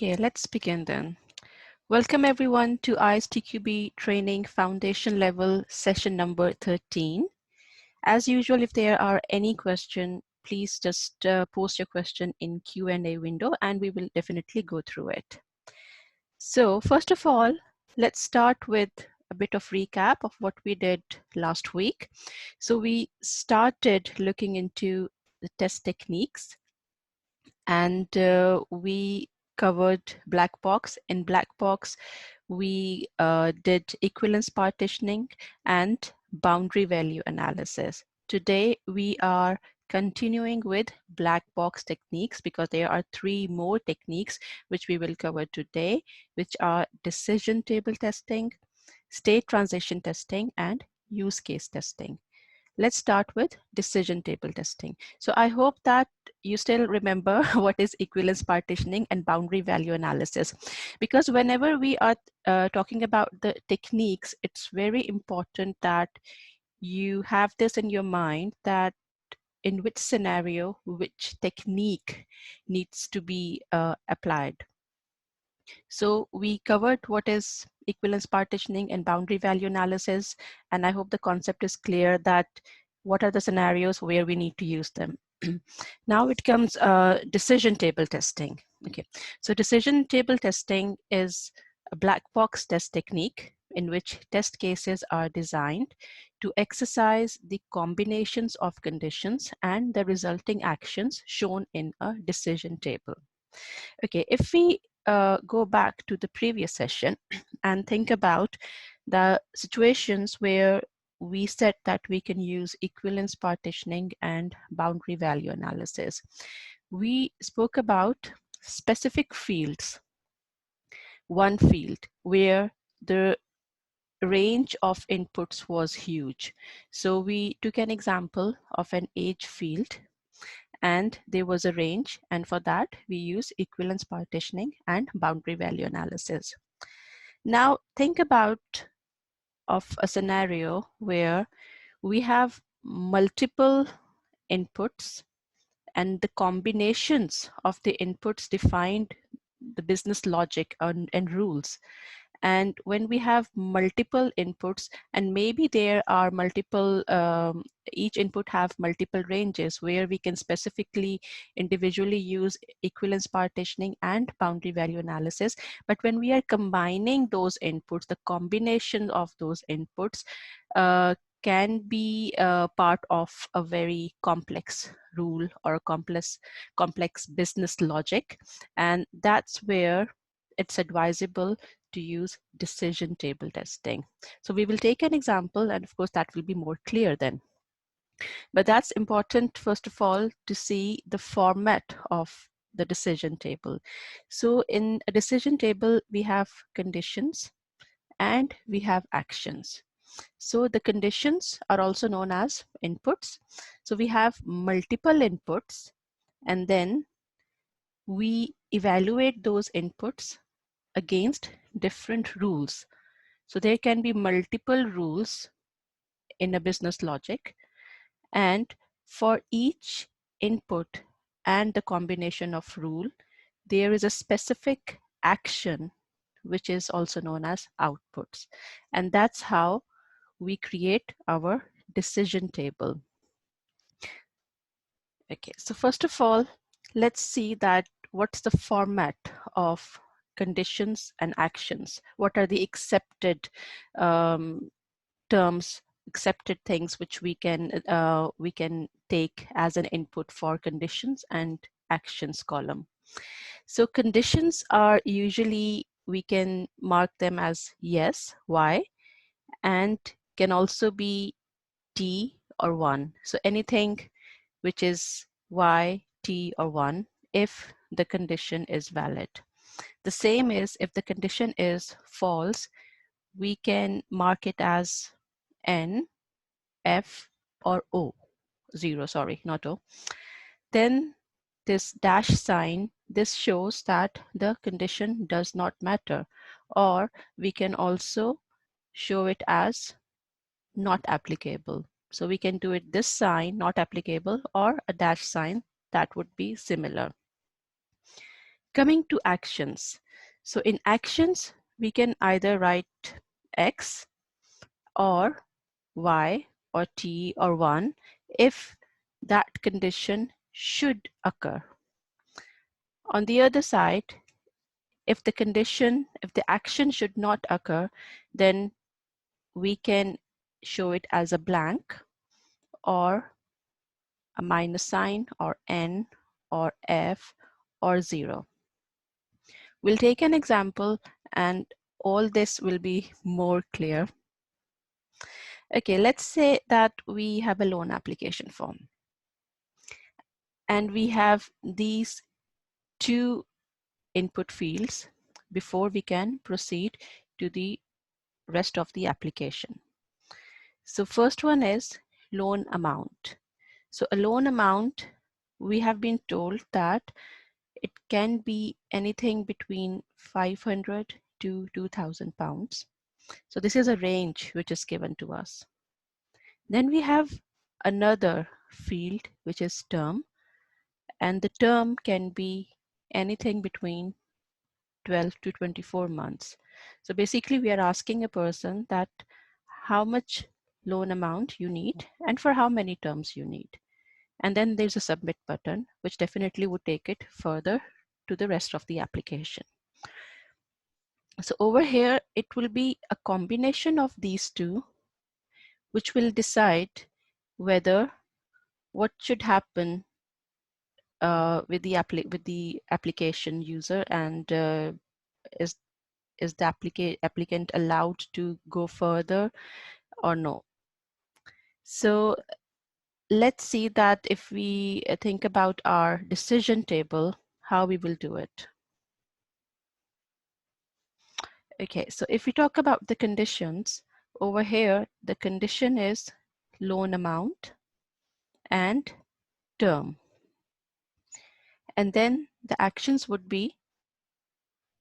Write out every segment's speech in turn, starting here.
Okay, let's begin then. Welcome everyone to ISTQB Training Foundation Level session number 13. As usual, if there are any question, please just post your question in Q&A window and we will definitely go through it. So first of all, let's start with a bit of recap of what we did last week. So we started looking into the test techniques and we covered black box. In black box, we did equivalence partitioning and boundary value analysis. Today, we are continuing with black box techniques because there are three more techniques which we will cover today, which are decision table testing, state transition testing, and use case testing. Let's start with decision table testing. So I hope that you still remember what is equivalence partitioning and boundary value analysis. Because whenever we are talking about the techniques, it's very important that you have this in your mind that in which scenario, which technique needs to be applied. So we covered what is equivalence partitioning and boundary value analysis, and I hope the concept is clear that what are the scenarios where we need to use them. Now it comes decision table testing. Okay, so decision table testing is a black box test technique in which test cases are designed to exercise the combinations of conditions and the resulting actions shown in a decision table. Okay, if we go back to the previous session and think about the situations where we said that we can use equivalence partitioning and boundary value analysis. We spoke about specific fields. One field where the range of inputs was huge. So we took an example of an age field and there was a range, and for that we use equivalence partitioning and boundary value analysis. Now think about of a scenario where we have multiple inputs and the combinations of the inputs defined the business logic and rules. And when we have multiple inputs and maybe there are multiple, each input have multiple ranges where we can specifically individually use equivalence partitioning and boundary value analysis. But when we are combining those inputs, the combination of those inputs can be part of a very complex rule or a complex business logic. And that's where it's advisable to use decision table testing. So we will take an example, and of course that will be more clear then. But that's important, first of all, to see the format of the decision table. So in a decision table, we have conditions and we have actions. So the conditions are also known as inputs. So we have multiple inputs and then we evaluate those inputs against different rules. So there can be multiple rules in a business logic, and for each input and the combination of rule, there is a specific action which is also known as outputs. And that's how we create our decision table. Okay, so first of all, let's see that what's the format of conditions and actions. What are the accepted terms, accepted things which we can take as an input for conditions and actions column. So conditions are usually, we can mark them as yes, Y, and can also be T or 1. So anything which is Y, T, or 1 if the condition is valid. The same is if the condition is false, we can mark it as N, F, or O. 0, sorry, not O. Then this dash sign, this shows that the condition does not matter, or we can also show it as not applicable. So we can do it this sign, not applicable, or a dash sign that would be similar. Coming to actions. So in actions, we can either write X or Y or T or 1 if that condition should occur. On the other side, if the action should not occur, then we can show it as a blank or a minus sign or N or F or 0. We'll take an example and all this will be more clear. Okay, let's say that we have a loan application form and we have these two input fields before we can proceed to the rest of the application. So first one is loan amount. So a loan amount, we have been told that it can be anything between 500 to 2,000 pounds. So this is a range which is given to us. Then we have another field which is term, and the term can be anything between 12 to 24 months. So basically we are asking a person that how much loan amount you need and for how many terms you need. And then there's a submit button, which definitely would take it further to the rest of the application. So over here, it will be a combination of these two, which will decide whether what should happen with the application user, and is the applicant allowed to go further or no. So let's see that if we think about our decision table, how we will do it. Okay, so if we talk about the conditions, over here, the condition is loan amount and term. And then the actions would be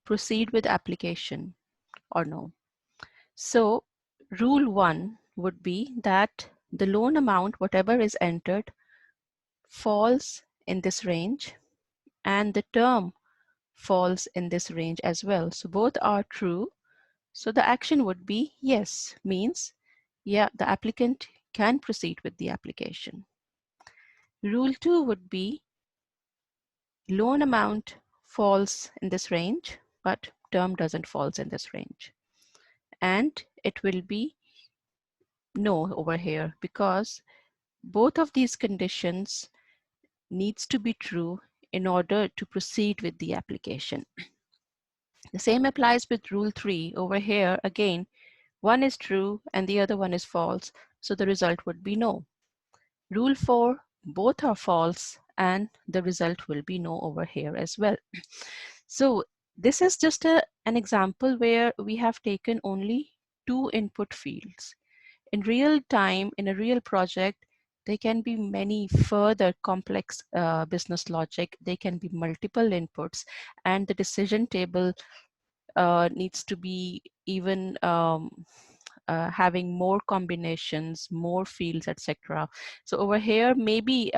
proceed with application or no. So rule 1 would be that the loan amount, whatever is entered, falls in this range and the term falls in this range as well. So both are true. So the action would be yes, means yeah, the applicant can proceed with the application. Rule 2 would be loan amount falls in this range, but term doesn't falls in this range. And it will be no over here because both of these conditions needs to be true in order to proceed with the application. The same applies with rule 3 over here. Again, one is true and the other one is false, so the result would be no. Rule 4, both are false and the result will be no over here as well. So this is just an example where we have taken only two input fields. In real time, in a real project, there can be many further complex business logic. They can be multiple inputs, and the decision table needs to be even having more combinations, more fields, etc. So over here, maybe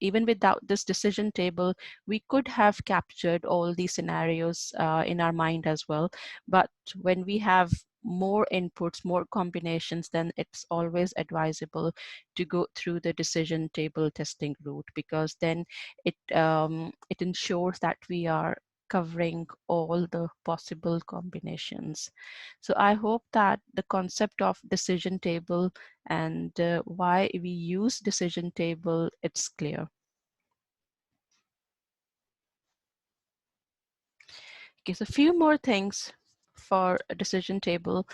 even without this decision table, we could have captured all these scenarios in our mind as well. But when we have more inputs, more combinations, then it's always advisable to go through the decision table testing route, because then it ensures that we are covering all the possible combinations. So I hope that the concept of decision table and why we use decision table, it's clear. Okay, so a few more things for a decision table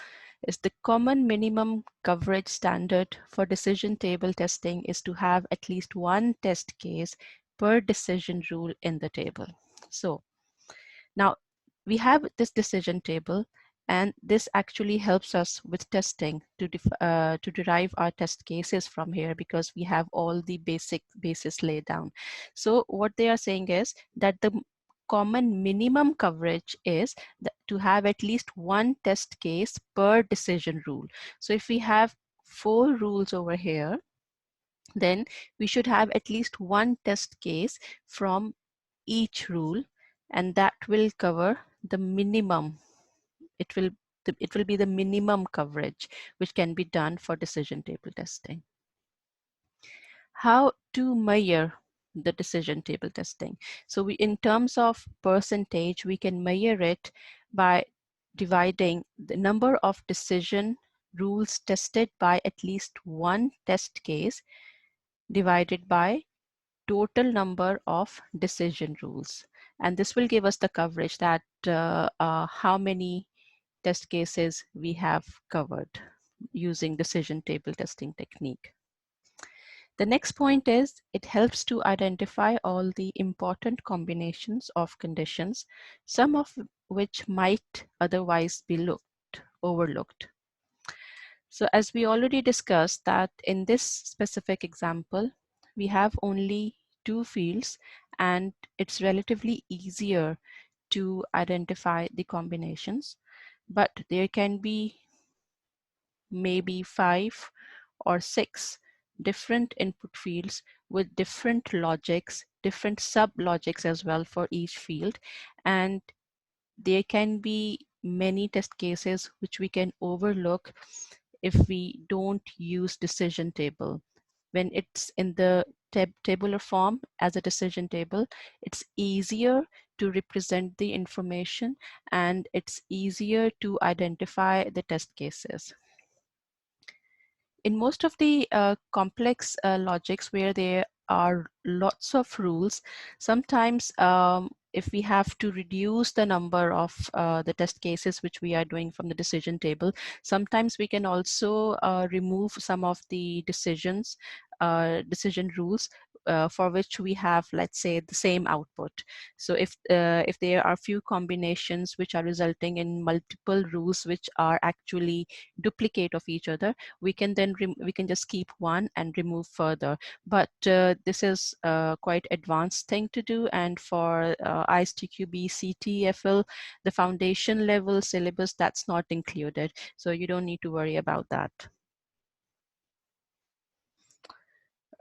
is the common minimum coverage standard for decision table testing is to have at least one test case per decision rule in the table. So now we have this decision table, and this actually helps us with testing to derive our test cases from here, because we have all the basis laid down. So what they are saying is that the common minimum coverage is to have at least one test case per decision rule. So if we have 4 rules over here, then we should have at least one test case from each rule, and that will cover the minimum. It will be the minimum coverage which can be done for decision table testing. How to measure the decision table testing? So in terms of percentage, we can measure it by dividing the number of decision rules tested by at least one test case divided by total number of decision rules. And this will give us the coverage that how many test cases we have covered using decision table testing technique. The next point is it helps to identify all the important combinations of conditions, some of which might otherwise be overlooked. So as we already discussed that in this specific example, we have only two fields and it's relatively easier to identify the combinations, but there can be maybe 5 or 6 different input fields with different logics, different sub logics as well for each field. And there can be many test cases which we can overlook if we don't use decision table. When it's in the tabular form as a decision table, it's easier to represent the information and it's easier to identify the test cases. In most of the complex logics where there are lots of rules, sometimes if we have to reduce the number of the test cases which we are doing from the decision table, sometimes we can also remove some of the decision rules for which we have, let's say, the same output. So if there are few combinations which are resulting in multiple rules which are actually duplicate of each other, we can just keep one and remove further. But this is quite advanced thing to do, and for ISTQB, CTFL, the foundation level syllabus, that's not included, so you don't need to worry about that.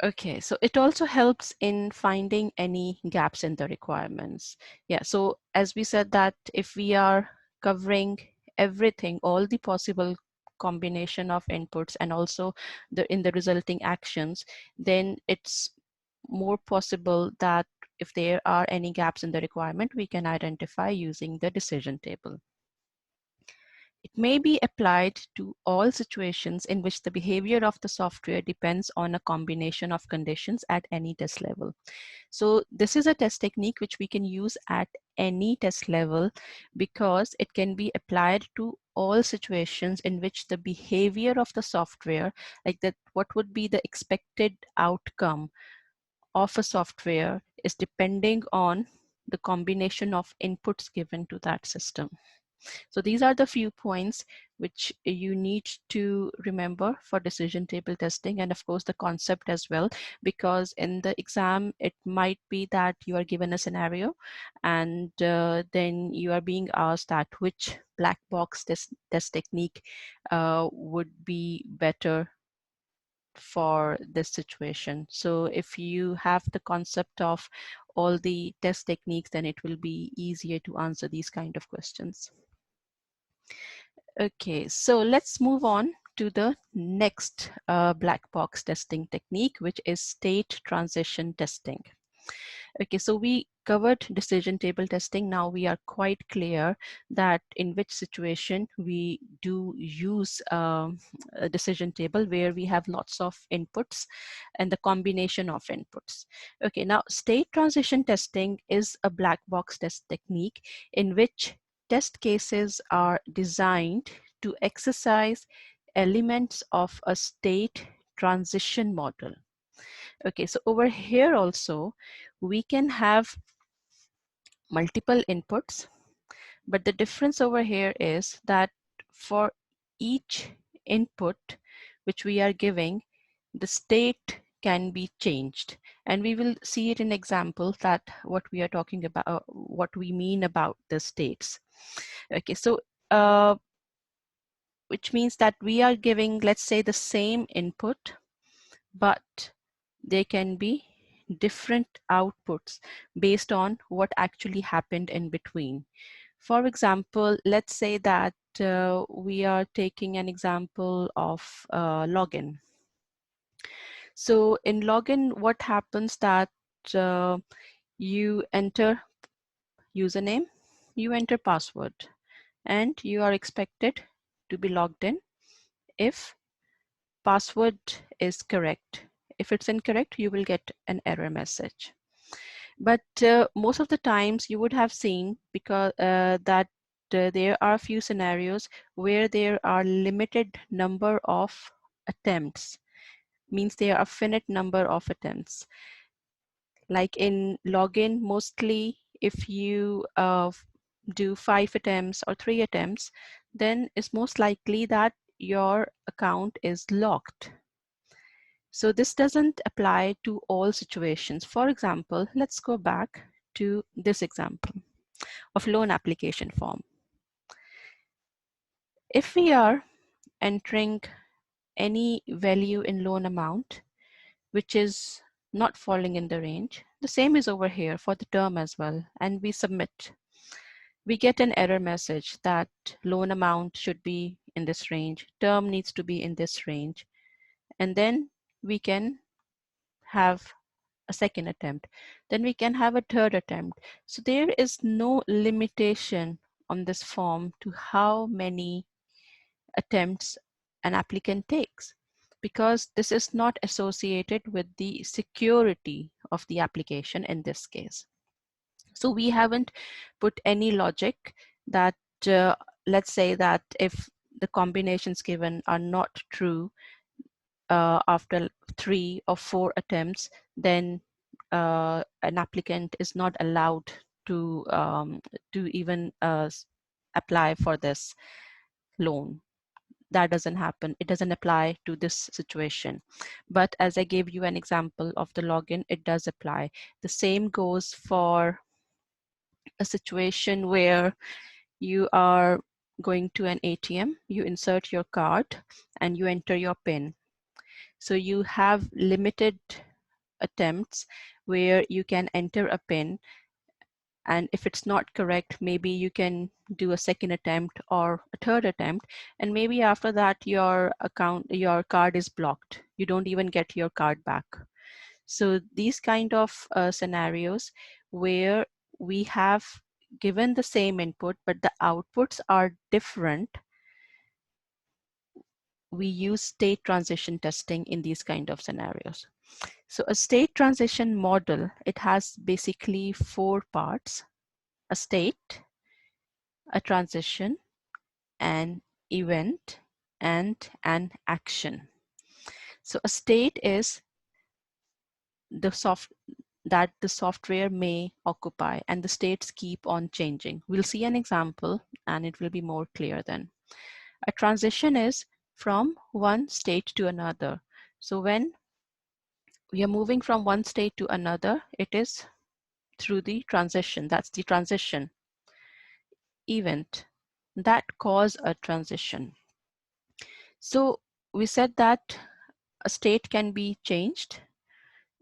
Okay, so it also helps in finding any gaps in the requirements. Yeah, so as we said that if we are covering everything, all the possible combination of inputs and also in the resulting actions, then it's more possible that if there are any gaps in the requirement, we can identify using the decision table. It may be applied to all situations in which the behavior of the software depends on a combination of conditions at any test level. So this is a test technique which we can use at any test level because it can be applied to all situations in which the behavior of the software, like that, what would be the expected outcome of a software is depending on the combination of inputs given to that system. So these are the few points which you need to remember for decision table testing, and of course the concept as well, because in the exam it might be that you are given a scenario and then you are being asked that which black box test technique would be better for this situation. So if you have the concept of all the test techniques, then it will be easier to answer these kind of questions. Okay, so let's move on to the next black box testing technique, which is state transition testing. Okay, so we covered decision table testing. Now we are quite clear that in which situation we do use a decision table where we have lots of inputs and the combination of inputs. Okay, now state transition testing is a black box test technique in which test cases are designed to exercise elements of a state transition model. Okay, so over here also, we can have multiple inputs, but the difference over here is that for each input which we are giving, the state can be changed. And we will see it in example that what we are talking about, what we mean about the states. Okay, so which means that we are giving, let's say, the same input, but there can be different outputs based on what actually happened in between. For example, let's say that we are taking an example of login. So in login, what happens that you enter username, you enter password, and you are expected to be logged in if password is correct. If it's incorrect, you will get an error message. But most of the times you would have seen because that there are a few scenarios where there are limited number of attempts, means there are finite number of attempts. Like in login, mostly if you do 5 attempts or 3 attempts, then it's most likely that your account is locked. So this doesn't apply to all situations. For example, let's go back to this example of loan application form. If we are entering any value in loan amount, which is not falling in the range, the same is over here for the term as well, and we submit, we get an error message that loan amount should be in this range, term needs to be in this range, and then we can have a second attempt, then we can have a third attempt. So there is no limitation on this form to how many attempts an applicant takes, because this is not associated with the security of the application in this case. So we haven't put any logic that let's say that if the combinations given are not true after 3 or 4 attempts, then an applicant is not allowed to even apply for this loan. That doesn't happen. It doesn't apply to this situation. But as I gave you an example of the login, it does apply. The same goes for a situation where you are going to an ATM, you insert your card and you enter your PIN. So you have limited attempts where you can enter a PIN, and if it's not correct, maybe you can do a second attempt or a third attempt, and maybe after that your card is blocked. You don't even get your card back. So these kind of scenarios where we have given the same input but the outputs are different, we use state transition testing in these kind of scenarios. So a state transition model, it has basically 4 parts: a state, a transition, an event, and an action. So a state is that the software may occupy, and the states keep on changing. We'll see an example and it will be more clear then. A transition is from one state to another. So when we are moving from one state to another, it is through the transition. That's the transition. Event, that cause a transition. So we said that a state can be changed,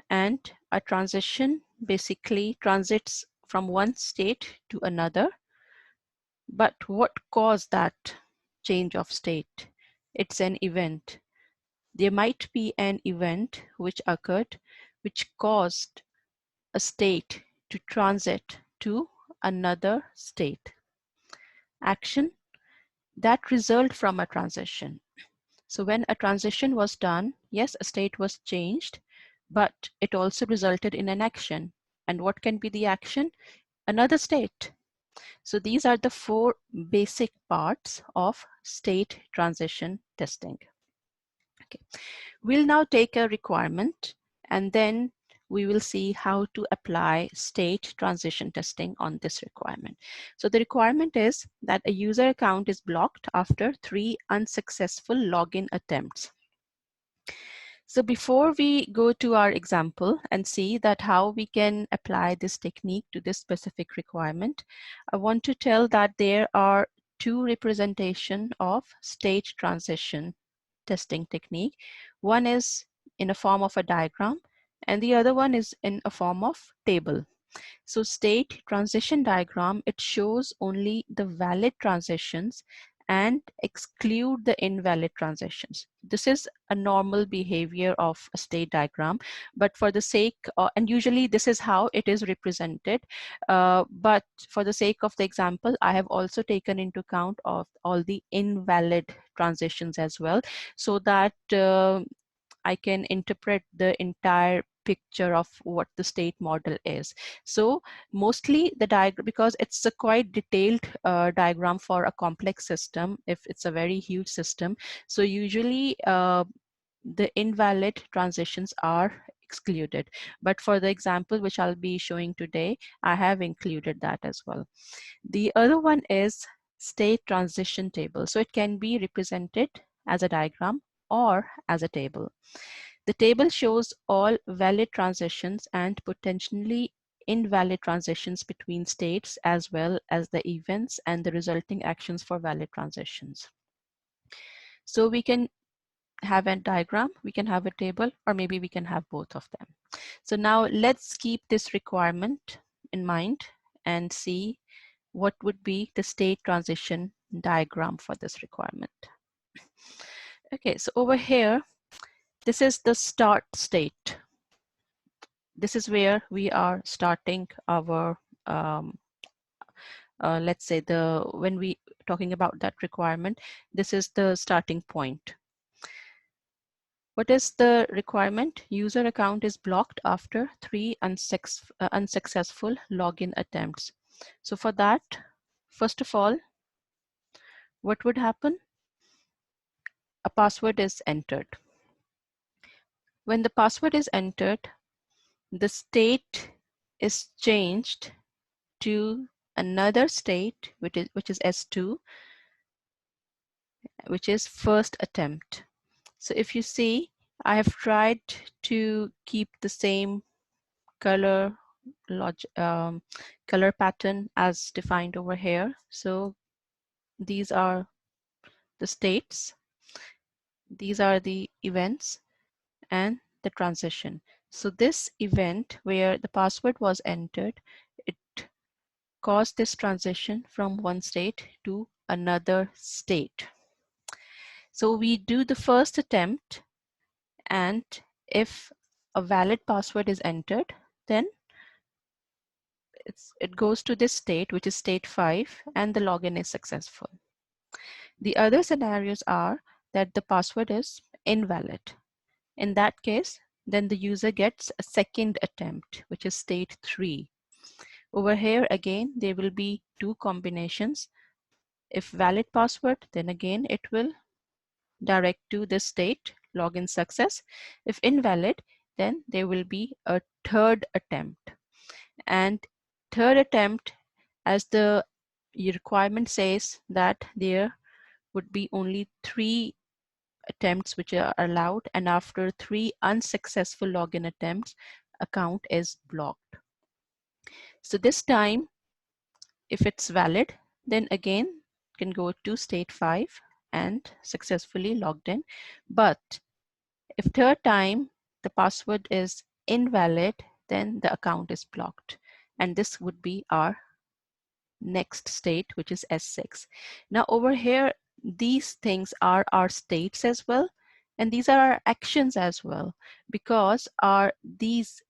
and a transition basically transits from one state to another. But what caused that change of state? It's an event. There might be an event which occurred which caused a state to transit to another state. Action, that result from a transition. So when a transition was done, yes, a state was changed, but it also resulted in an action. And what can be the action? Another state. So these are the 4 basic parts of state transition testing. Okay. We'll now take a requirement and then we will see how to apply state transition testing on this requirement. So the requirement is that a user account is blocked after 3 unsuccessful login attempts. So before we go to our example and see that how we can apply this technique to this specific requirement, I want to tell that there are 2 representation of state transition testing technique. One is in a form of a diagram and the other one is in a form of table. So state transition diagram, it shows only the valid transitions and exclude the invalid transitions. This is a normal behavior of a state diagram, but for the sake, and usually this is how it is represented, but for the sake of the example, I have also taken into account of all the invalid transitions as well, so that I can interpret the entire picture of what the state model is. So mostly the diagram, because it's a quite detailed diagram for a complex system, if it's a very huge system. So usually the invalid transitions are excluded. But for the example which I'll be showing today, I have included that as well. The other one is state transition table. So it can be represented as a diagram or as a table. The table shows all valid transitions and potentially invalid transitions between states, as well as the events and the resulting actions for valid transitions. So we can have a diagram, we can have a table, or maybe we can have both of them. So now let's keep this requirement in mind and see what would be the state transition diagram for this requirement. Okay, so over here, this is the start state. This is where we are starting our, let's say when we talking about that requirement, this is the starting point. What is the requirement? User account is blocked after 3 unsuccessful login attempts. So for that, first of all, what would happen? A password is entered. When the password is entered, the state is changed to another state, which is S2, which is first attempt. So if you see, I have tried to keep the same color color pattern as defined over here. So these are the states, these are the events, and the transition. So this event where the password was entered, it caused this transition from one state to another state. So we do the first attempt, and if a valid password is entered, then it goes to this state, which is state 5, and the login is successful. The other scenarios are that the password is invalid. In that case, then the user gets a second attempt, which is state 3. Over here, again, there will be two combinations. If valid password, then again, it will direct to this state, login success. If invalid, then there will be a third attempt. And third attempt, as the requirement says, that there would be only 3 attempts which are allowed, and after 3 unsuccessful login attempts, account is blocked. So this time, if it's valid, then again can go to state 5 and successfully logged in. But if third time the password is invalid, then the account is blocked. And this would be our next state, which is S6. Now over here, these things are our states as well, and these are our actions as well, because these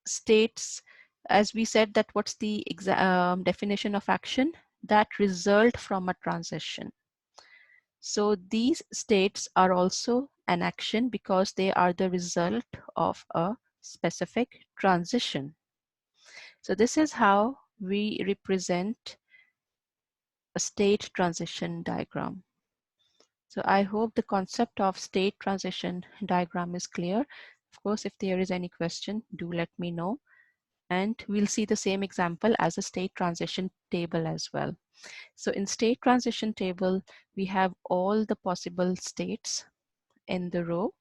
states, as we said, that what's the definition of action? That result from a transition. So these states are also an action because they are the result of a specific transition. So this is how we represent a state transition diagram. So I hope the concept of state transition diagram is clear. Of course, if there is any question, do let me know. And we'll see the same example as a state transition table as well. So in state transition table, we have all the possible states in the row,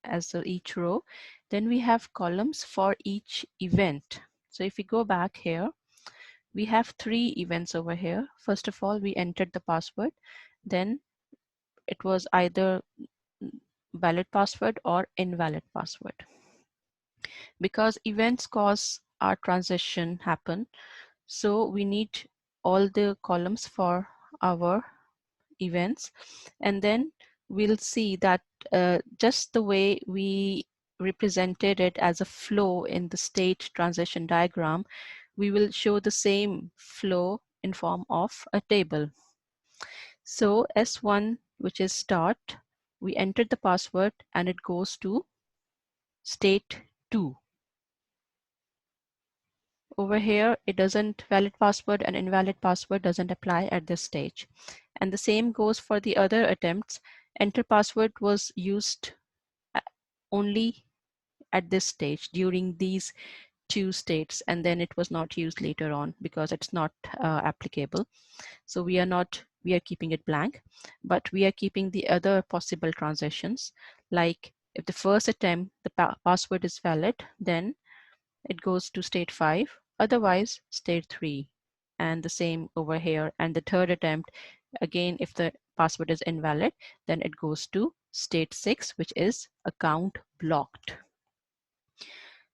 as each row. Then we have columns for each event. So if we go back here, we have 3 events over here. First of all, we entered the password. Then it was either valid password or invalid password. Because events cause our transition happen, so we need all the columns for our events. And then we'll see that just the way we represented it as a flow in the state transition diagram, we will show the same flow in form of a table. So S1, which is start, we entered the password and it goes to state 2. Over here, it doesn't, valid password and invalid password doesn't apply at this stage. And the same goes for the other attempts. Enter password was used only at this stage during these 2 states, and then it was not used later on because it's not applicable. So we are keeping it blank, but we are keeping the other possible transitions. Like if the first attempt, the password is valid, then it goes to state 5, otherwise state 3. And the same over here. And the third attempt, again, if the password is invalid, then it goes to state 6, which is account blocked.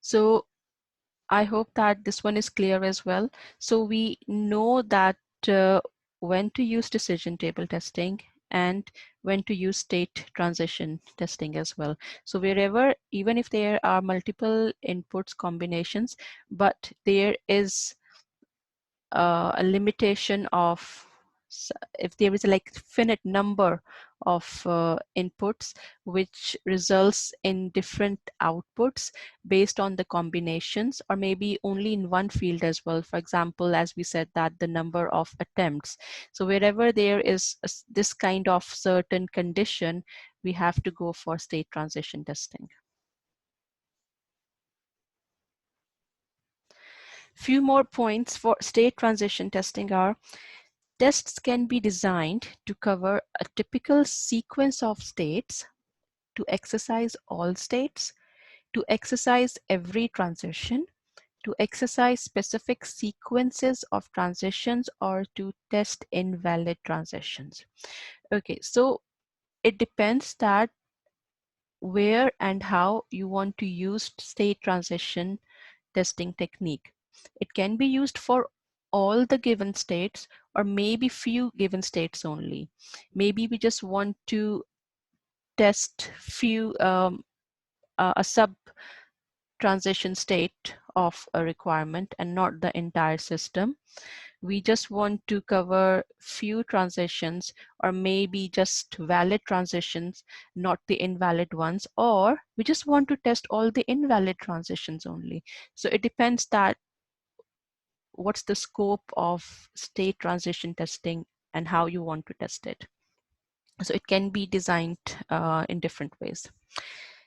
So I hope that this one is clear as well. So we know that when to use decision table testing and when to use state transition testing as well. So wherever, even if there are multiple inputs combinations, but there is a limitation of, if there is a like finite number of inputs which results in different outputs based on the combinations, or maybe only in one field as well. For example, as we said, that the number of attempts. So wherever there is this kind of certain condition, we have to go for state transition testing. Few more points for state transition testing are: tests can be designed to cover a typical sequence of states, to exercise all states, to exercise every transition, to exercise specific sequences of transitions, or to test invalid transitions. Okay, so it depends that where and how you want to use state transition testing technique. It can be used for all the given states, or maybe few given states only. Maybe we just want to test few a sub transition state of a requirement and not the entire system. We just want to cover few transitions, or maybe just valid transitions, not the invalid ones, or we just want to test all the invalid transitions only. So it depends that what's the scope of state transition testing and how you want to test it. So it can be designed in different ways.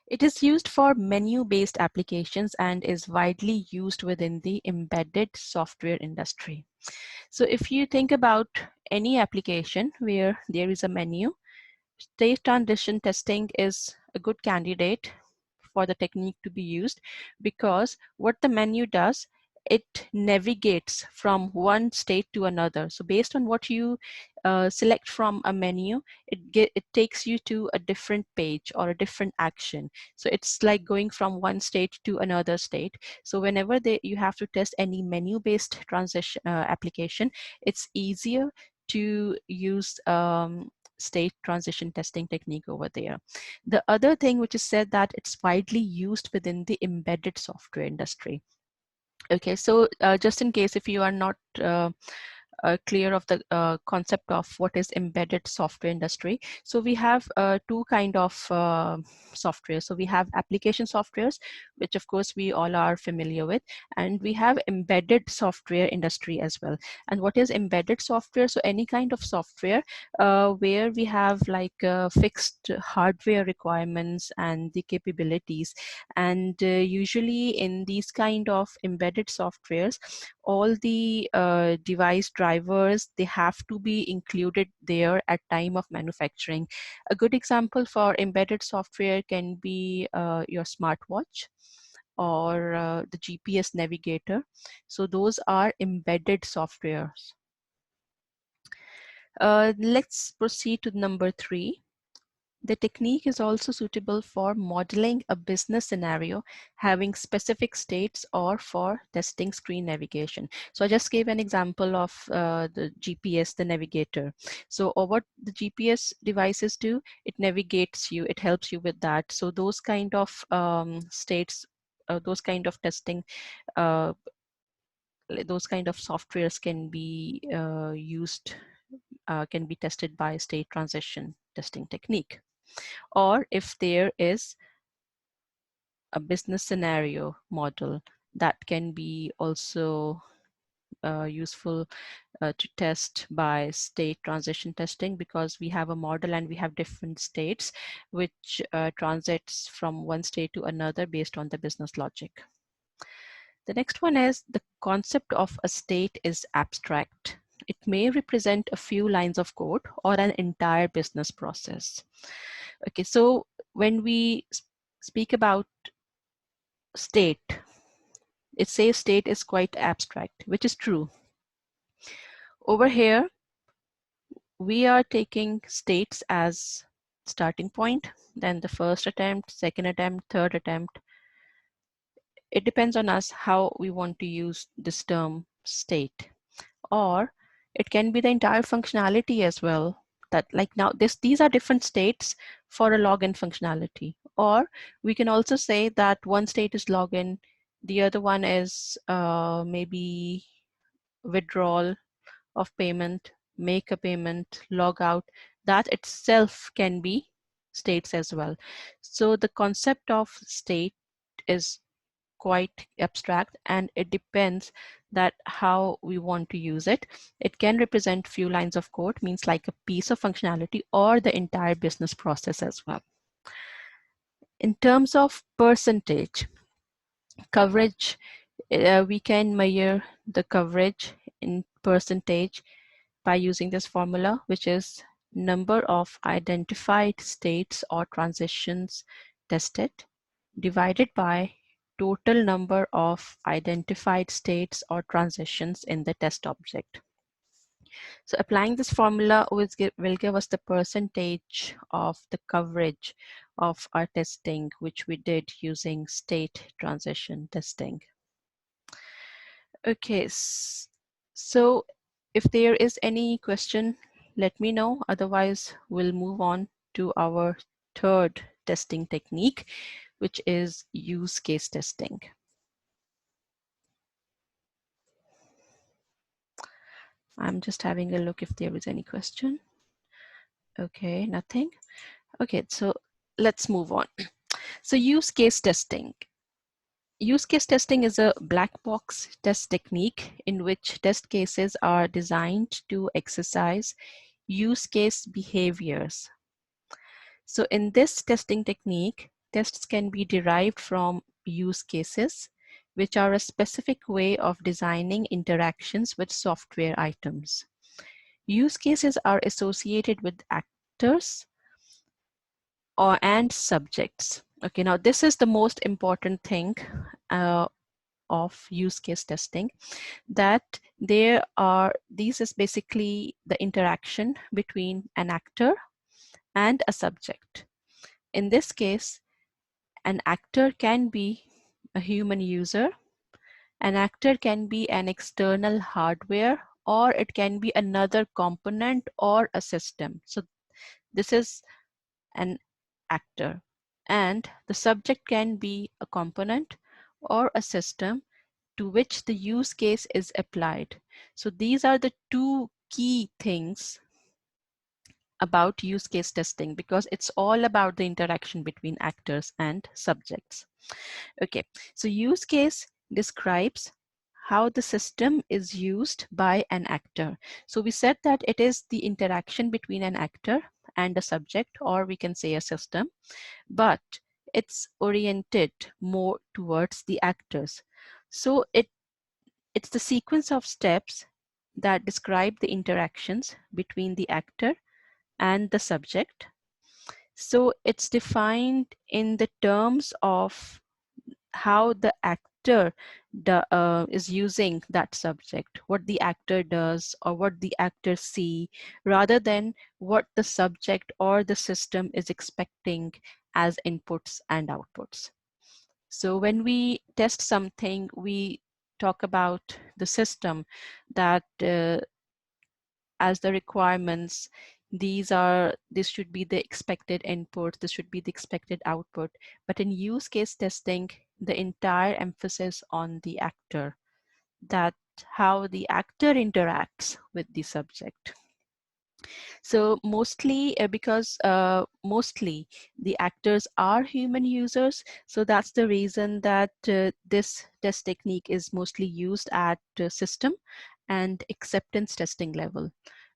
It is used for menu-based applications and is widely used within the embedded software industry. So if you think about any application where there is a menu, state transition testing is a good candidate for the technique to be used, because what the menu does, it navigates from one state to another. So based on what you select from a menu, it takes you to a different page or a different action. So it's like going from one state to another state. So whenever you have to test any menu-based transition application, it's easier to use state transition testing technique over there. The other thing which is said that it's widely used within the embedded software industry. Okay, so just in case if you are not clear of the concept of what is embedded software industry. So we have two kind of software. So we have application softwares, which of course we all are familiar with, and we have embedded software industry as well. And what is embedded software? So any kind of software where we have like fixed hardware requirements and the capabilities. And usually in these kind of embedded softwares, all the device drivers, they have to be included there at time of manufacturing. A good example for embedded software can be your smartwatch or the GPS navigator. So those are embedded softwares. Let's proceed to number 3. The technique is also suitable for modeling a business scenario having specific states or for testing screen navigation. So I just gave an example of the GPS, the navigator. So or what the GPS devices do, it navigates you, it helps you with that. So those kind of states, those kind of testing, uh, those kind of softwares can be used, can be tested by state transition testing technique. Or if there is a business scenario model, that can be also useful to test by state transition testing, because we have a model and we have different states which transits from one state to another based on the business logic. The next one is the concept of a state is abstract. It may represent a few lines of code or an entire business process. Okay, so when we speak about state, it says state is quite abstract, which is true. Over here, we are taking states as starting point, then the first attempt, second attempt, third attempt. It depends on us how we want to use this term state. Or it can be the entire functionality as well. That like now these are different states for a login functionality. Or we can also say that one state is login, the other one is maybe withdrawal of payment, make a payment, log out. That itself can be states as well. So the concept of state is quite abstract, and it depends that how we want to use it. It can represent few lines of code, means like a piece of functionality, or the entire business process as well. In terms of percentage coverage, we can measure the coverage in percentage by using this formula, which is number of identified states or transitions tested divided by total number of identified states or transitions in the test object. So applying this formula will give us the percentage of the coverage of our testing, which we did using state transition testing. Okay, so if there is any question, let me know. Otherwise, we'll move on to our third testing technique, which is use case testing. I'm just having a look if there is any question. Okay, nothing. Okay, so let's move on. So use case testing. Use case testing is a black box test technique in which test cases are designed to exercise use case behaviors. So in this testing technique, tests can be derived from use cases, which are a specific way of designing interactions with software items. Use cases are associated with actors and subjects. Okay, now this is the most important thing of use case testing, that this is basically the interaction between an actor and a subject. In this case, an actor can be a human user, an actor can be an external hardware, or it can be another component or a system. So this is an actor, and the subject can be a component or a system to which the use case is applied. So these are the two key things about use case testing, because it's all about the interaction between actors and subjects. Okay, so use case describes how the system is used by an actor. So we said that it is the interaction between an actor and a subject, or we can say a system, but it's oriented more towards the actors. So it's the sequence of steps that describe the interactions between the actor and the subject. So it's defined in the terms of how the actor is using that subject, what the actor does or what the actor see, rather than what the subject or the system is expecting as inputs and outputs. So when we test something, we talk about the system, that as the requirements, this should be the expected input, this should be the expected output. But in use case testing, the entire emphasis on the actor, that how the actor interacts with the subject. So mostly because mostly the actors are human users, so that's the reason that this test technique is mostly used at system and acceptance testing level,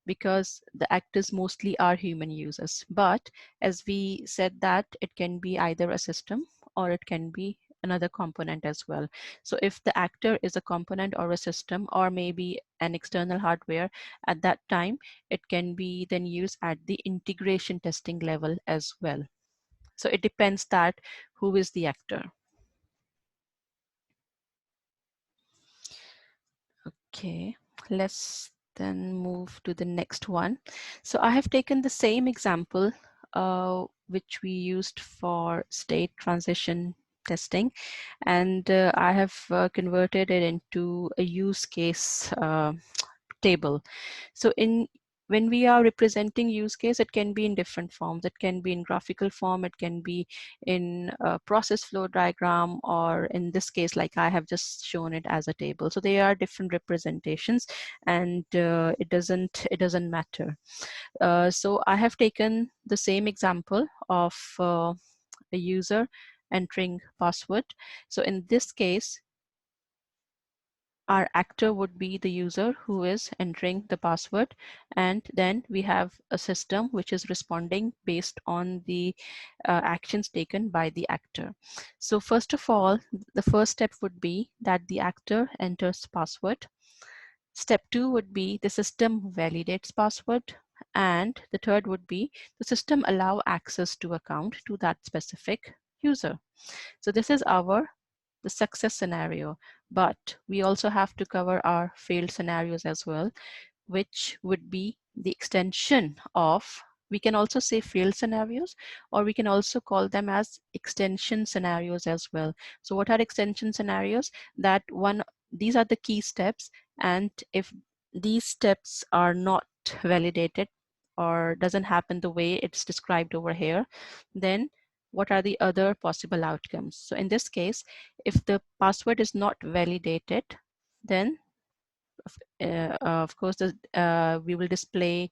because the actors mostly are human users. But as we said, that it can be either a system or it can be another component as well. So if the actor is a component or a system or maybe an external hardware, at that time it can be then used at the integration testing level as well. So it depends that who is the actor. Okay, let's then move to the next one. So I have taken the same example which we used for state transition testing, and I have converted it into a use case table. So when we are representing use case, it can be in different forms. It can be in graphical form, it can be in a process flow diagram, or in this case, like I have just shown it as a table. So they are different representations, and it doesn't matter. So I have taken the same example of a user entering password. So in this case, our actor would be the user who is entering the password, and then we have a system which is responding based on the actions taken by the actor. So first of all, the first step would be that the actor enters password. Step 2 would be the system validates password, and the third would be the system allow access to account to that specific user. So this is the success scenario, but we also have to cover our failed scenarios as well, which would be the extension of, we can also say failed scenarios, or we can also call them as extension scenarios as well. So what are extension scenarios? That one, these are the key steps, and if these steps are not validated or doesn't happen the way it's described over here, then what are the other possible outcomes? So in this case, if the password is not validated, then of course we will display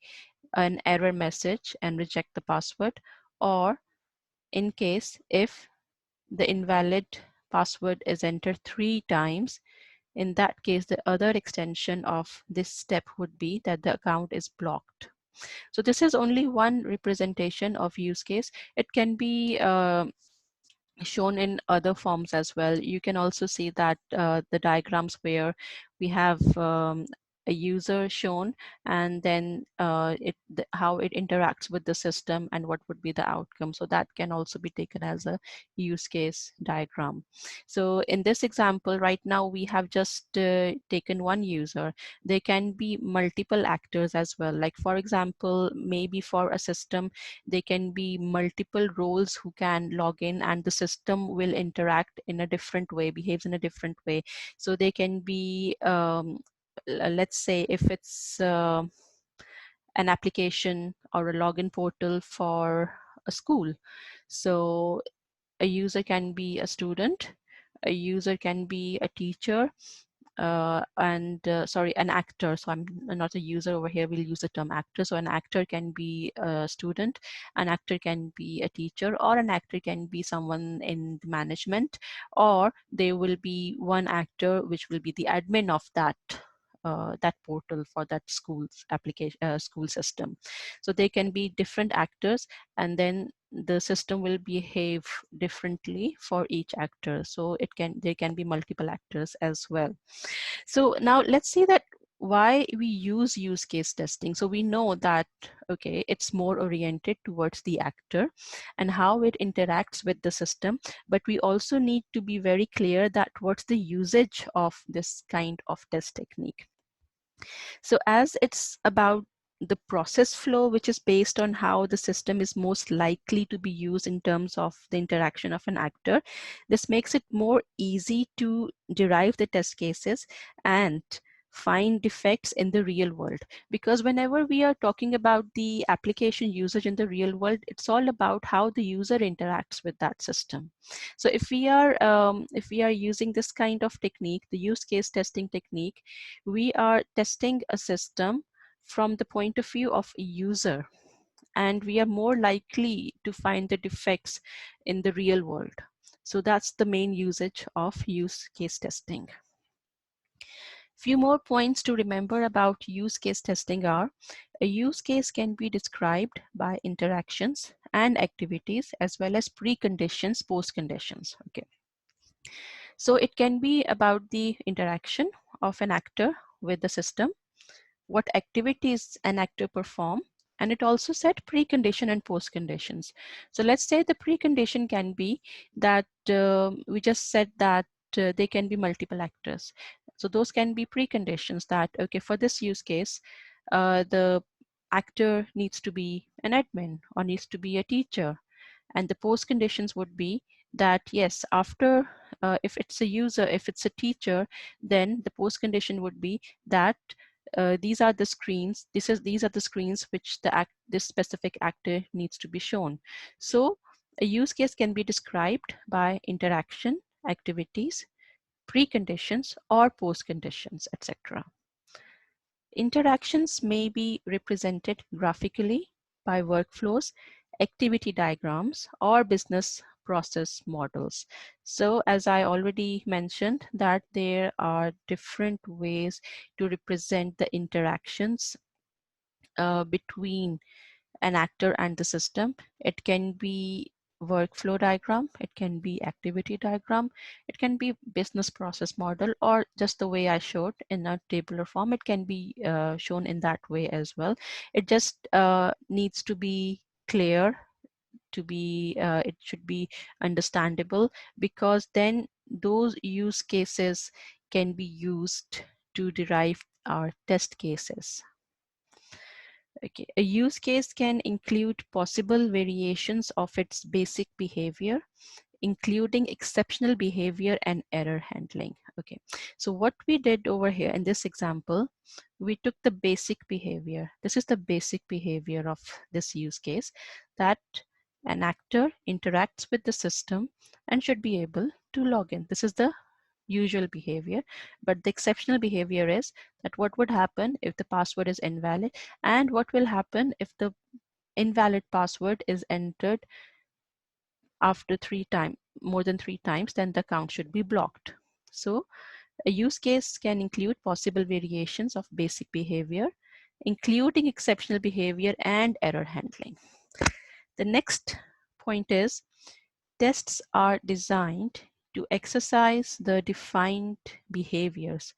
an error message and reject the password. Or in case if the invalid password is entered 3 times, in that case the other extension of this step would be that the account is blocked. So this is only one representation of use case. It can be shown in other forms as well. You can also see that the diagrams where we have a user shown, and then how it interacts with the system and what would be the outcome. So that can also be taken as a use case diagram. So in this example right now, we have just taken one user. There can be multiple actors as well. Like for example, maybe for a system, there can be multiple roles who can log in, and the system will interact in a different way, behaves in a different way. So they can be, let's say if it's an application or a login portal for a school. So a user can be a student, a user can be a teacher, sorry, an actor. So I'm not a user over here, we'll use the term actor. So an actor can be a student, an actor can be a teacher, or an actor can be someone in the management, or there will be one actor which will be the admin of that portal for that school's application, school system. So they can be different actors, and then the system will behave differently for each actor. So there can be multiple actors as well. So now let's see that why we use case testing. So we know that, okay, it's more oriented towards the actor and how it interacts with the system, but we also need to be very clear that what's the usage of this kind of test technique. So as it's about the process flow, which is based on how the system is most likely to be used in terms of the interaction of an actor, this makes it more easy to derive the test cases and find defects in the real world. Because whenever we are talking about the application usage in the real world, it's all about how the user interacts with that system. So if we are using this kind of technique, the use case testing technique, we are testing a system from the point of view of a user, and we are more likely to find the defects in the real world. So that's the main usage of use case testing. Few more points to remember about use case testing are: a use case can be described by interactions and activities as well as preconditions, postconditions. Okay. So it can be about the interaction of an actor with the system, what activities an actor perform, and it also set precondition and postconditions. So let's say the precondition can be that we just said that they can be multiple actors. So those can be preconditions that, okay, for this use case, the actor needs to be an admin or needs to be a teacher. And the post conditions would be that, yes, after, if it's a user, if it's a teacher, then the post condition would be that these are the screens, these are the screens which this specific actor needs to be shown. So a use case can be described by interaction, activities, preconditions, or post conditions, etc. Interactions may be represented graphically by workflows, activity diagrams, or business process models. So as I already mentioned, that there are different ways to represent the interactions between an actor and the system. It can be workflow diagram, it can be activity diagram, it can be business process model, or just the way I showed in a tabular form, it can be shown in that way as well. It just needs to be clear, to be it should be understandable, because then those use cases can be used to derive our test cases. Okay, a use case can include possible variations of its basic behavior, including exceptional behavior and error handling. Okay, so what we did over here in this example, we took the basic behavior. This is the basic behavior of this use case, that an actor interacts with the system and should be able to log in. This is the usual behavior, but the exceptional behavior is that what would happen if the password is invalid, and what will happen if the invalid password is entered after more than three times, then the account should be blocked. So a use case can include possible variations of basic behavior, including exceptional behavior and error handling. The next point is, tests are designed to exercise the defined behaviors: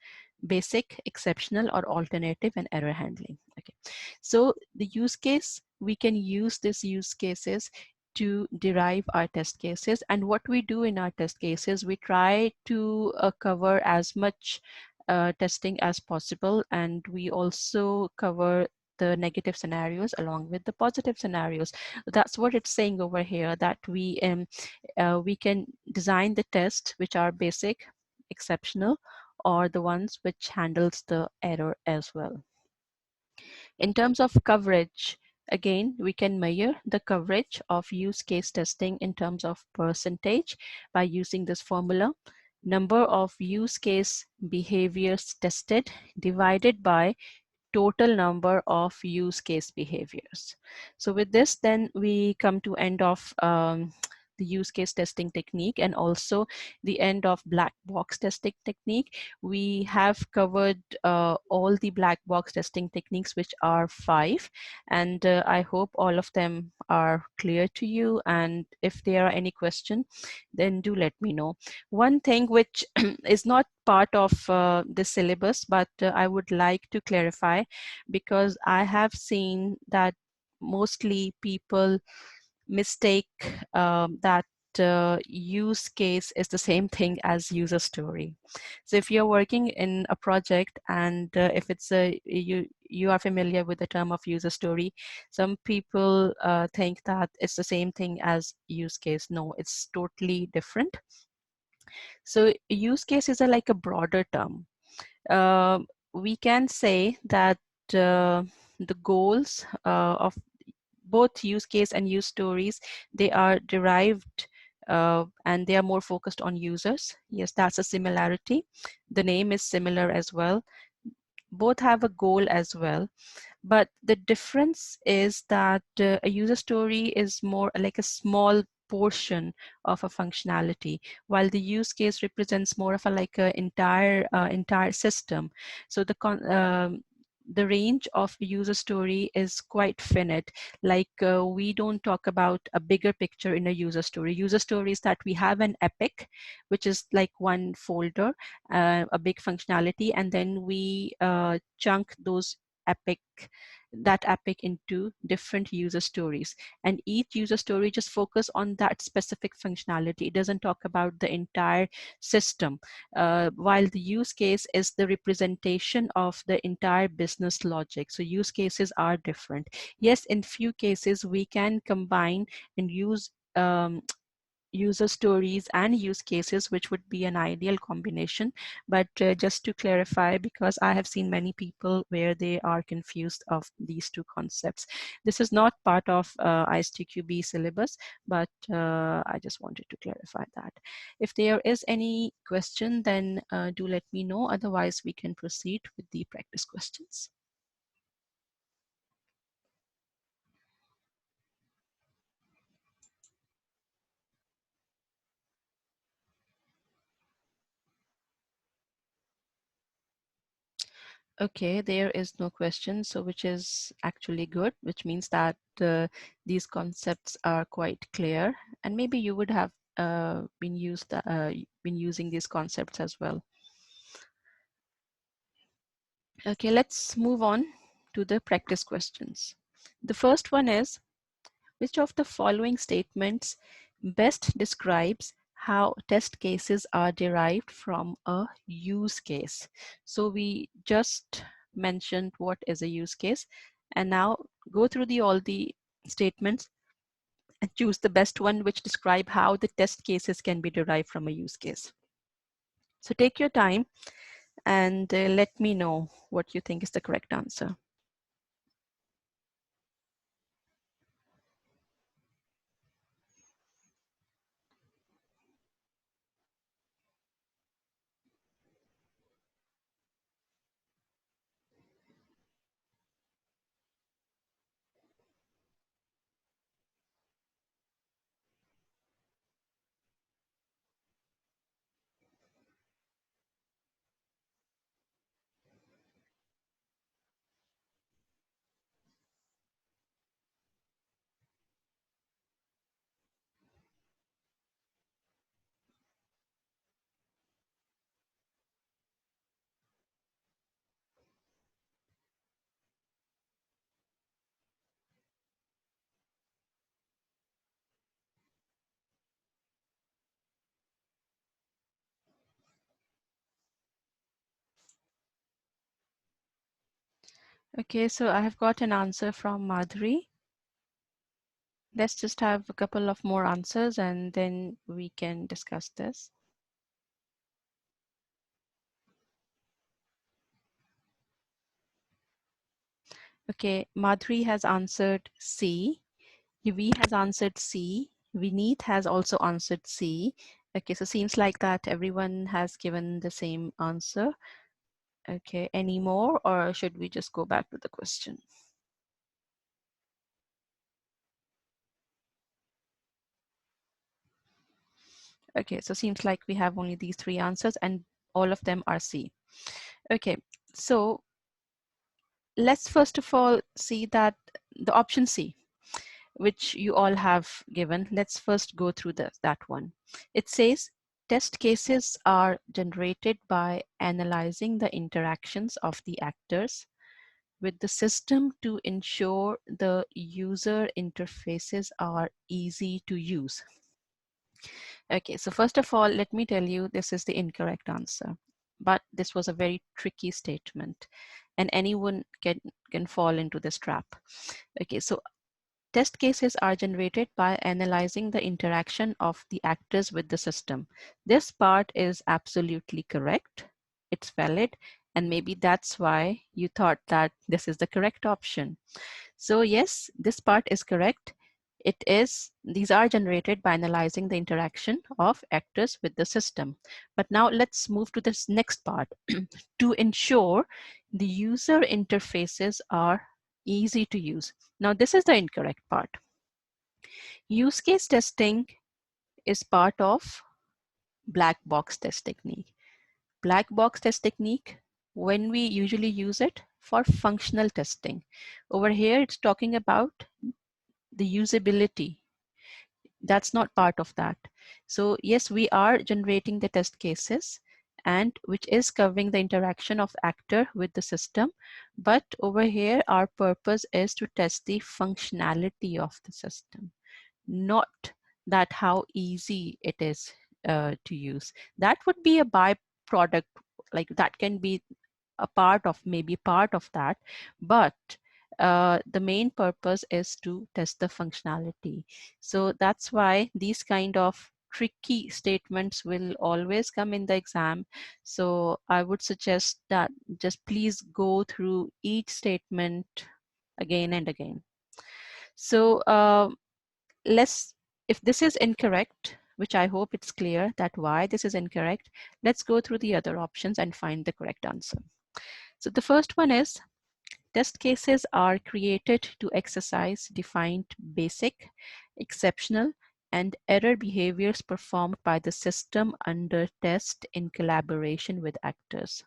basic, exceptional, or alternative, and error handling. Okay, so the use case, we can use these use cases to derive our test cases. And what we do in our test cases, we try to cover as much testing as possible, and we also cover the negative scenarios along with the positive scenarios. That's what it's saying over here, that we can design the tests which are basic, exceptional, or the ones which handles the error as well. In terms of coverage, again, we can measure the coverage of use case testing in terms of percentage by using this formula: number of use case behaviors tested divided by total number of use case behaviors. So with this, then we come to end of the use case testing technique and also the end of black box testing technique. We have covered all the black box testing techniques, which are 5, and I hope all of them are clear to you. And if there are any questions, then do let me know. One thing which is not part of the syllabus, but I would like to clarify, because I have seen that mostly people mistake that use case is the same thing as user story. So if you're working in a project and if it's a you are familiar with the term of user story, some people think that it's the same thing as use case. No, it's totally different. So use case is like a broader term. We can say that the goals of both use case and use stories, they are derived and they are more focused on users. Yes, that's a similarity. The name is similar as well. Both have a goal as well. But the difference is that a user story is more like a small portion of a functionality, while the use case represents more of a like a entire system. So the range of user story is quite finite. Like we don't talk about a bigger picture in a user story. User story is that we have an epic, which is like one folder, a big functionality, and then we chunk that epic into different user stories, and each user story just focus on that specific functionality. It doesn't talk about the entire system, while the use case is the representation of the entire business logic. So use cases are different. Yes, in few cases we can combine and use user stories and use cases, which would be an ideal combination. But just to clarify, because I have seen many people where they are confused of these two concepts. This is not part of ISTQB syllabus, but I just wanted to clarify that. If there is any question, then do let me know. Otherwise, we can proceed with the practice questions. Okay, there is no question, so which is actually good, which means that these concepts are quite clear, and maybe you would have been using these concepts as well. Okay, let's move on to the practice questions. The first one is, which of the following statements best describes how test cases are derived from a use case? So we just mentioned what is a use case, and now go through all the statements and choose the best one which describe how the test cases can be derived from a use case. So take your time and let me know what you think is the correct answer. Okay, so I have got an answer from Madhuri. Let's just have a couple of more answers and then we can discuss this. Okay, Madhuri has answered C. Yuvi has answered C. Vineet has also answered C. Okay, so seems like that everyone has given the same answer. Okay, any more, or should we just go back to the question? Okay, so seems like we have only these three answers and all of them are C. Okay, so let's first of all see that the option C, which you all have given. Let's first go through that one. It says test cases are generated by analyzing the interactions of the actors with the system to ensure the user interfaces are easy to use. Okay, so first of all, let me tell you this is the incorrect answer. But this was a very tricky statement and anyone can fall into this trap. Okay, so test cases are generated by analyzing the interaction of the actors with the system. This part is absolutely correct. It's valid, and maybe that's why you thought that this is the correct option. So yes, this part is correct. These are generated by analyzing the interaction of actors with the system. But now let's move to this next part. To ensure the user interfaces are easy to use. Now this is the incorrect part. Use case testing is part of black box test technique. Black box test technique, when we usually use it for functional testing. Over here, it's talking about the usability. That's not part of that. So yes, we are generating the test cases and which is covering the interaction of actor with the system. But over here, our purpose is to test the functionality of the system, not that how easy it is to use. That would be a byproduct, like that can be a part of, maybe part of that, but the main purpose is to test the functionality. So that's why these kind of tricky statements will always come in the exam. So I would suggest that just please go through each statement again and again. So if this is incorrect, which I hope it's clear that why this is incorrect, let's go through the other options and find the correct answer. So the first one is test cases are created to exercise defined basic, exceptional, and error behaviors performed by the system under test in collaboration with actors.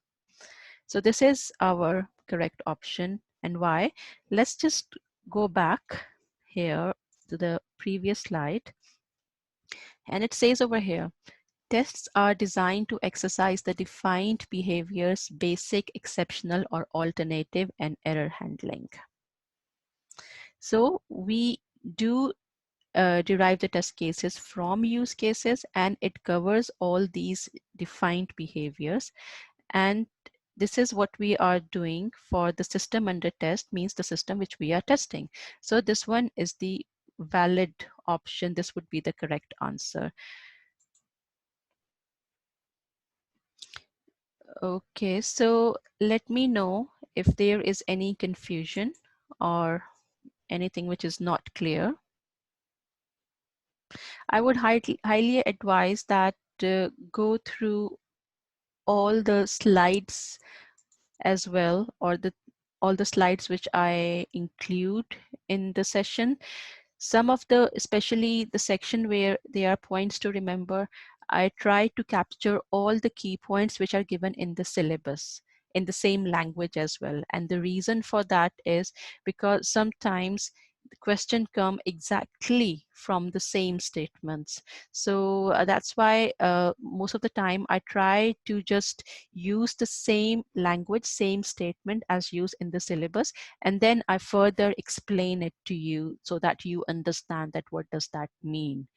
So this is our correct option. And why? Let's just go back here to the previous slide. And it says over here, tests are designed to exercise the defined behaviors, basic, exceptional, or alternative, and error handling. So we do derive the test cases from use cases, and it covers all these defined behaviors. And this is what we are doing for the system under test, means the system which we are testing. So this one is the valid option. This would be the correct answer. Okay, so let me know if there is any confusion or anything which is not clear. I would highly advise that go through all the slides as well, or all the slides which I include in the session. Some of the, especially the section where there are points to remember, I try to capture all the key points which are given in the syllabus in the same language as well. And the reason for that is because sometimes the question come exactly from the same statements. So that's why most of the time I try to just use the same language, same statement as used in the syllabus, and then I further explain it to you so that you understand that what does that mean.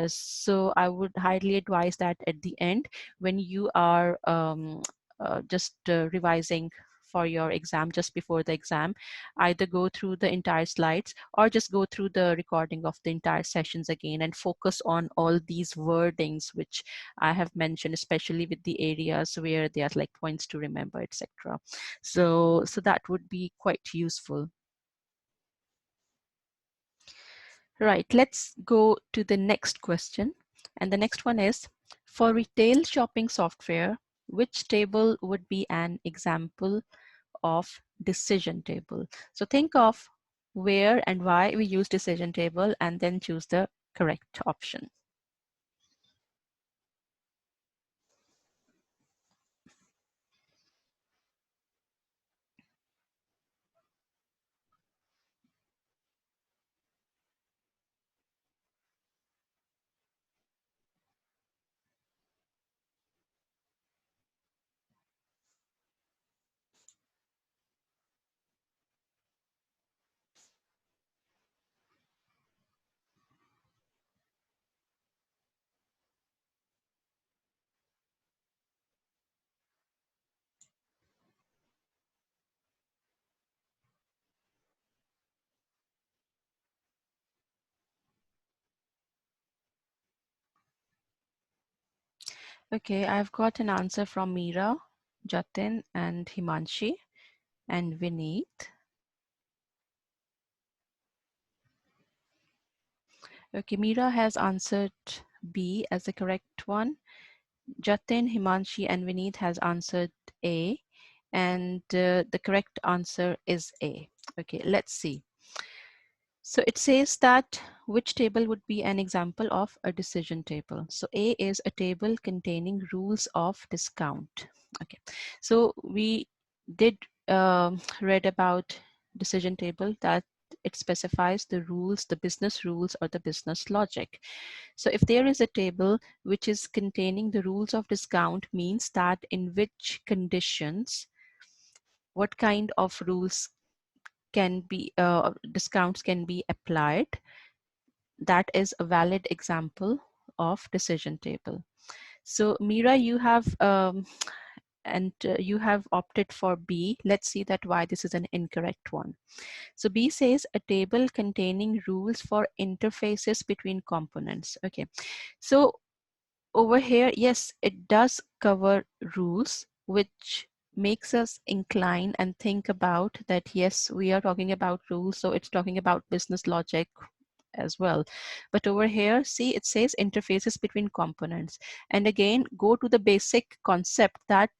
So I would highly advise that at the end, when you are just revising for your exam, just before the exam, either go through the entire slides or just go through the recording of the entire sessions again and focus on all these wordings which I have mentioned, especially with the areas where there are like points to remember, etc. So that would be quite useful. Right, let's go to the next question. And the next one is, for retail shopping software, which table would be an example of decision table? So think of where and why we use decision table and then choose the correct option. Okay, I've got an answer from Meera, Jatin, and Himanshi, and Vineet. Okay, Meera has answered B as the correct one. Jatin, Himanshi, and Vineet has answered A, and the correct answer is A. Okay, let's see. So it says that which table would be an example of a decision table. So A is a table containing rules of discount. Okay, so we did read about decision table that it specifies the rules, the business rules or the business logic. So if there is a table which is containing the rules of discount, means that in which conditions, what kind of rules can be, discounts can be applied, that is a valid example of decision table. So Meera, you have you have opted for B. Let's see that why this is an incorrect one. So B says a table containing rules for interfaces between components. Okay, so over here, yes, it does cover rules, which makes us incline and think about that, yes, we are talking about rules, so it's talking about business logic as well. But over here, see, it says interfaces between components. And again, go to the basic concept that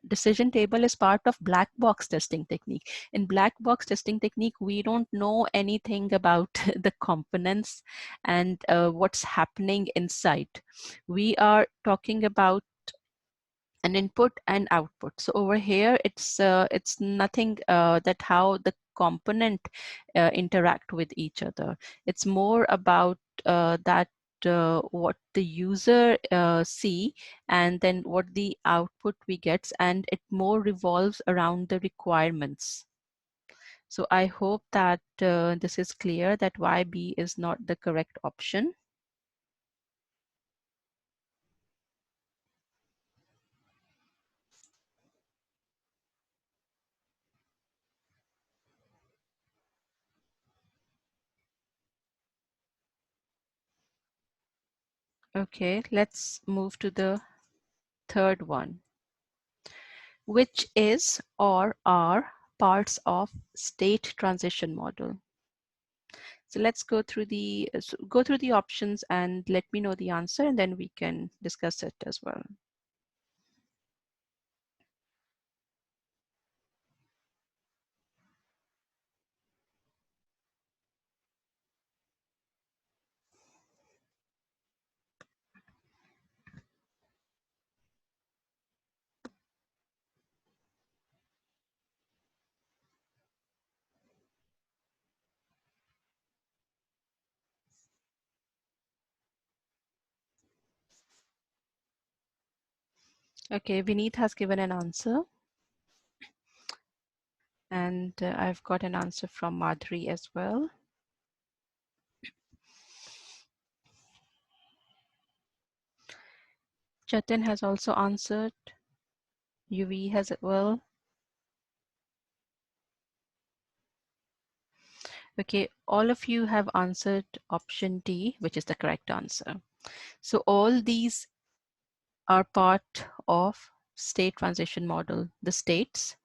decision table is part of black box testing technique. In black box testing technique, we don't know anything about the components and what's happening inside. We are talking about an input and output. So over here, it's nothing that how the component interact with each other. It's more about that what the user see, and then what the output we get, and it more revolves around the requirements. So I hope that this is clear that why B is not the correct option. Okay, let's move to the third one, which is or are parts of state transition model. So let's go through the options and let me know the answer, and then we can discuss it as well. Okay, Vineet has given an answer, and I've got an answer from Madhuri as well. Jatin has also answered. UV has as well. Okay, all of you have answered option D, which is the correct answer. So all these are part of state transition model, the states,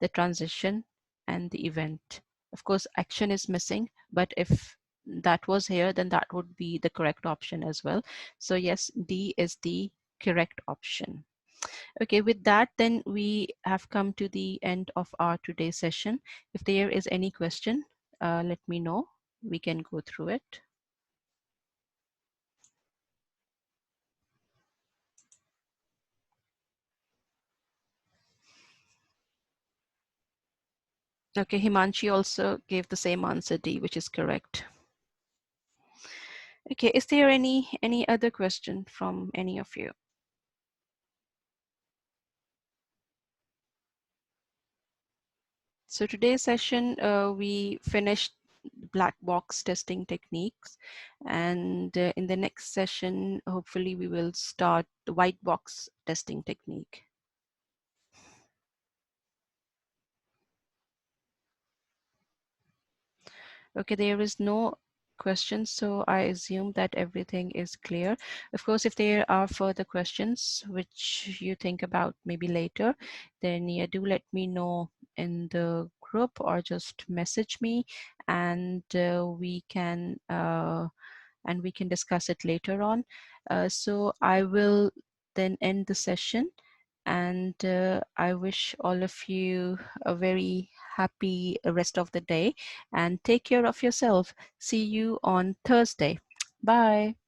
the transition, and the event. Of course, action is missing, but if that was here, then that would be the correct option as well. So yes, D is the correct option. Okay, with that, then we have come to the end of our today's session. If there is any question, let me know. We can go through it. Okay, Himanshi also gave the same answer, D, which is correct. Okay, is there any other question from any of you? So today's session, we finished black box testing techniques, and in the next session, hopefully we will start the white box testing technique. Okay, there is no questions, so I assume that everything is clear. Of course, if there are further questions which you think about maybe later, then yeah, do let me know in the group or just message me, and we can discuss it later on. So I will then end the session, and I wish all of you a very happy rest of the day, and take care of yourself. See you on Thursday. Bye.